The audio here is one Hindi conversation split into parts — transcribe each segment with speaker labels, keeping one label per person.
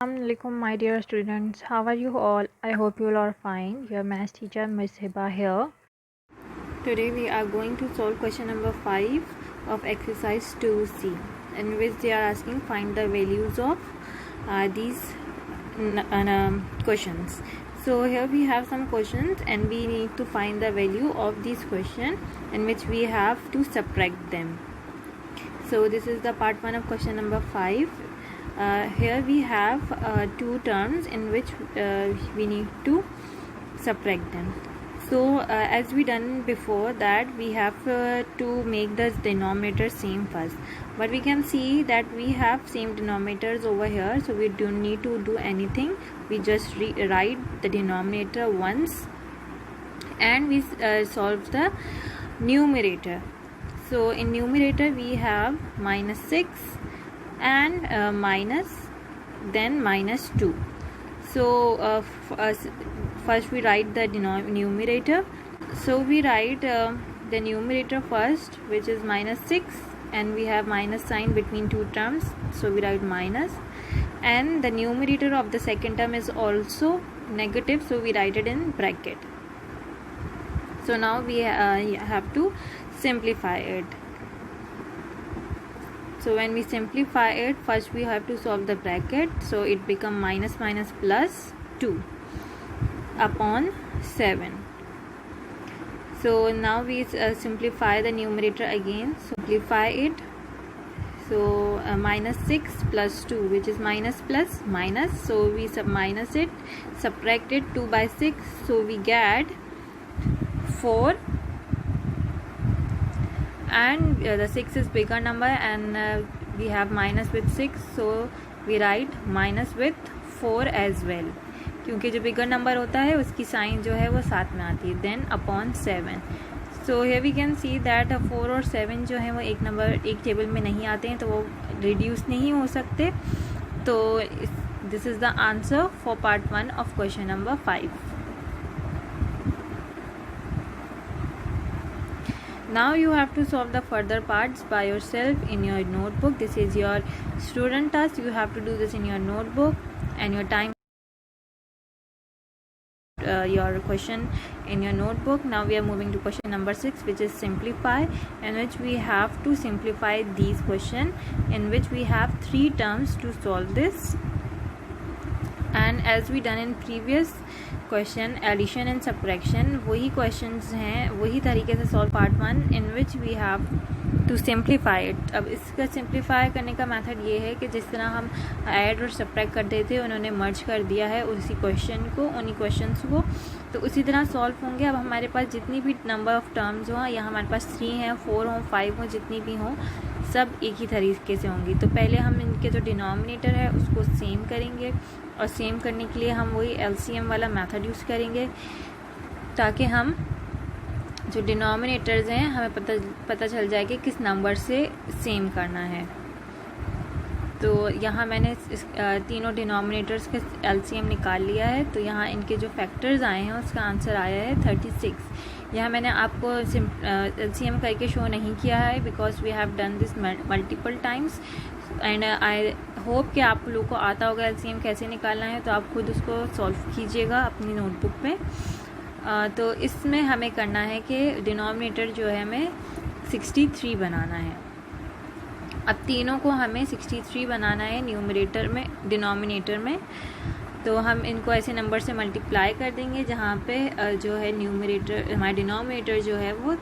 Speaker 1: Assalamualaikum my dear students, how are you all? I hope you all are fine. Your math teacher Ms. Hiba here. Today we are going to solve question number 5 of exercise 2C, in which they are asking find the values of these questions. So here we have some questions and we need to find the value of these questions, in which we have to subtract them. So this is the part 1 of question number 5. Here we have two terms in which we need to subtract them. So as we done before that, we have to make the denominator same first, but we can see that we have same denominators over here, so we don't need to do anything. We just write the denominator once and we solve the numerator. So in numerator we have minus 6 and minus 2. So first we write the numerator. So we write the numerator first, which is minus 6, and we have minus sign between two terms, so we write minus, and the numerator of the second term is also negative, so we write it in bracket. So now we have to simplify it. So when we simplify it, first we have to solve the bracket, so it become minus plus 2 upon 7. So now we simplify the numerator again, simplify it. So minus 6 plus 2, which is minus plus minus, so we minus it, subtract it 2 by 6, so we get 4, and the 6 is bigger number, and we have minus with 6, so we write minus with 4 as well, क्योंकि जो बिगर नंबर होता है उसकी साइन जो है वो साथ में आती है. Then upon 7. So here we can see that 4 और 7 जो है वो एक टेबल में नहीं आते हैं, तो वो रिड्यूस नहीं हो सकते. तो this is the answer for part 1 of question number 5. Now you have to solve the further parts by yourself in your notebook. This is your student task. You have to do this in your notebook, and your time your question in your notebook. Now we are moving to question number 6, which is simplify, in which we have to simplify these questions, in which we have 3 terms to solve this. And as we done in previous question addition and subtraction, वही क्वेश्चंस हैं, वही तरीके से solve part 1, in which we have to simplify it. अब इसका सिंप्लीफाई करने का मेथड ये है कि जिस तरह हम ऐड और सब्ट्रैक्ट करते थे, उन्होंने मर्ज कर दिया है उसी क्वेश्चन को, उन्हीं क्वेश्चंस को, तो उसी तरह सॉल्व होंगे. अब हमारे पास जितनी भी नंबर ऑफ़ टर्म्स हों, या हमारे पास 3 हैं, 4 हों, 5 हों, जितनी भी हों, सब एक ही तरीके से होंगी. तो पहले हम इनके जो डिनोमिनेटर है उसको सेम करेंगे, और सेम करने के लिए हम वही LCM वाला मेथड यूज़ करेंगे, ताकि हम जो डिनोमिनेटर्स हैं हमें पता चल जाए कि किस नंबर से सेम करना है. तो यहाँ मैंने तीनों डिनोमिनेटर्स का LCM निकाल लिया है. तो यहाँ इनके जो फैक्टर्स आए हैं उसका आंसर आया है 36. यहाँ मैंने आपको LCM करके शो नहीं किया है, because we have done this multiple times, and I hope कि आप लोग को आता होगा LCM कैसे निकालना है. तो आप खुद उसको सॉल्व कीजिएगा अपनी नोटबुक में. तो इसमें हमें करना है कि डिनोमिनेटर जो है हमें 63 बनाना है. अब तीनों को हमें 63 बनाना है न्यूमरेटर में, डिनोमिनेटर में. तो हम इनको ऐसे नंबर से मल्टीप्लाई कर देंगे जहाँ पे जो है न्यूमरेटर, हमारा डिनोमिनेटर जो है वो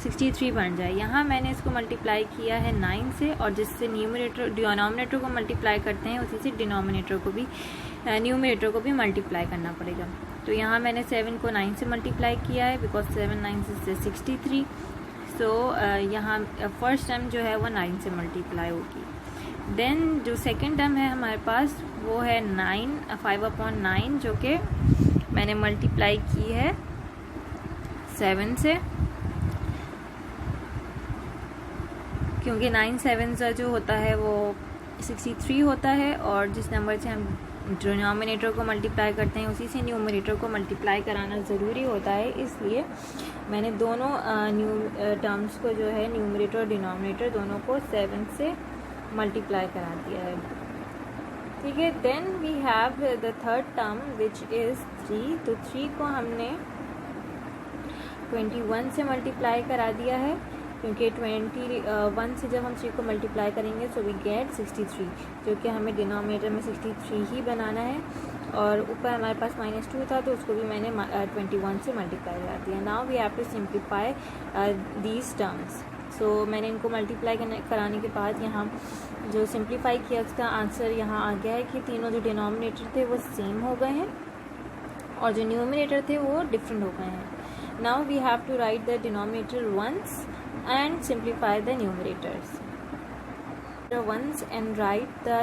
Speaker 1: 63 बन जाए. यहाँ मैंने इसको मल्टीप्लाई किया है 9 से, और जिससे डिनोमिनेटर को मल्टीप्लाई करते हैं उसी से डिनोमिनेटर को भी, न्यूमरेटर को भी मल्टीप्लाई करना पड़ेगा. तो यहाँ मैंने 7 को 9 से मल्टीप्लाई किया है, बिकॉज 7 9 से 63. सो यहाँ फर्स्ट टर्म जो है वो 9 से मल्टीप्लाई होगी. देन जो सेकेंड टर्म है हमारे पास वो है 5/9, जो कि मैंने मल्टीप्लाई की है 7 से, क्योंकि 9 7 जो होता है वो 63 होता है, और जिस नंबर से हम डिनोमिनेटर को मल्टीप्लाई करते हैं उसी से न्यूमरेटर को मल्टीप्लाई कराना ज़रूरी होता है. इसलिए मैंने दोनों टर्म्स को जो है न्यूमरेटर और डिनोमिनेटर दोनों को 7 से मल्टीप्लाई करा दिया है. ठीक है। Then we have the third term which is 3। तो 3 को हमने 21 से मल्टीप्लाई करा दिया है, क्योंकि 21 से जब हम 3 को मल्टीप्लाई करेंगे सो वी गेट 63, जो कि हमें डिनोमिनेटर में 63 ही बनाना है। और ऊपर हमारे पास -2 था, तो उसको भी मैंने 21 से मल्टीप्लाई करा दिया। Now we have to simplify these terms. So मैंने इनको मल्टीप्लाई कराने के बाद यहाँ जो सिंप्लीफाई किया उसका आंसर यहाँ आ गया है कि तीनों जो डिनोमिनेटर थे वो सेम हो गए हैं और जो न्यूमिनेटर थे वो डिफरेंट हो गए हैं। Now we have to write the denominator once and simplify the numerators once and write the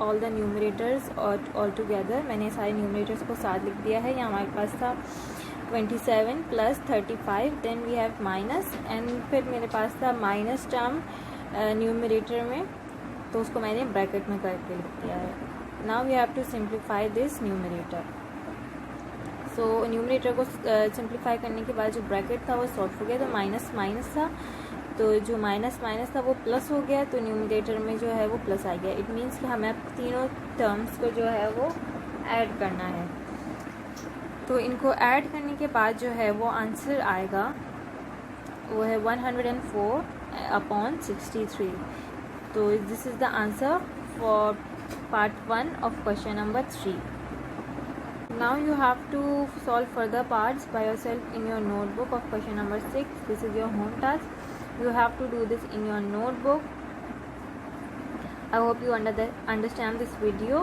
Speaker 1: all the numerators all together। मैंने सारे न्यूमिनेटर्स को साथ लिख दिया है। यहाँ हमारे पास था 27 + 35, then we have minus, and फिर मेरे पास था माइनस टर्म न्यूमिनेटर में, तो उसको मैंने ब्रैकेट में करके लिख दिया है। Now we have to simplify this numerator. So numerator को सिंप्लीफाई करने के बाद जो ब्रैकेट था वो सॉल्व हो गया, तो माइनस माइनस था, तो जो माइनस माइनस था वो प्लस हो गया, तो न्यूमिनेटर में जो है वो प्लस आ गया। इट मीन्स कि हमें तीनों टर्म्स को जो है वो ऐड करना है। तो इनको ऐड करने के बाद जो है वो आंसर आएगा वो है 104/63। तो this is the answer for part 1 of question number 3। Now you have to solve further parts by yourself in your notebook of question number 6. This is your home task. You have to do this in your notebook. I hope you understand this video.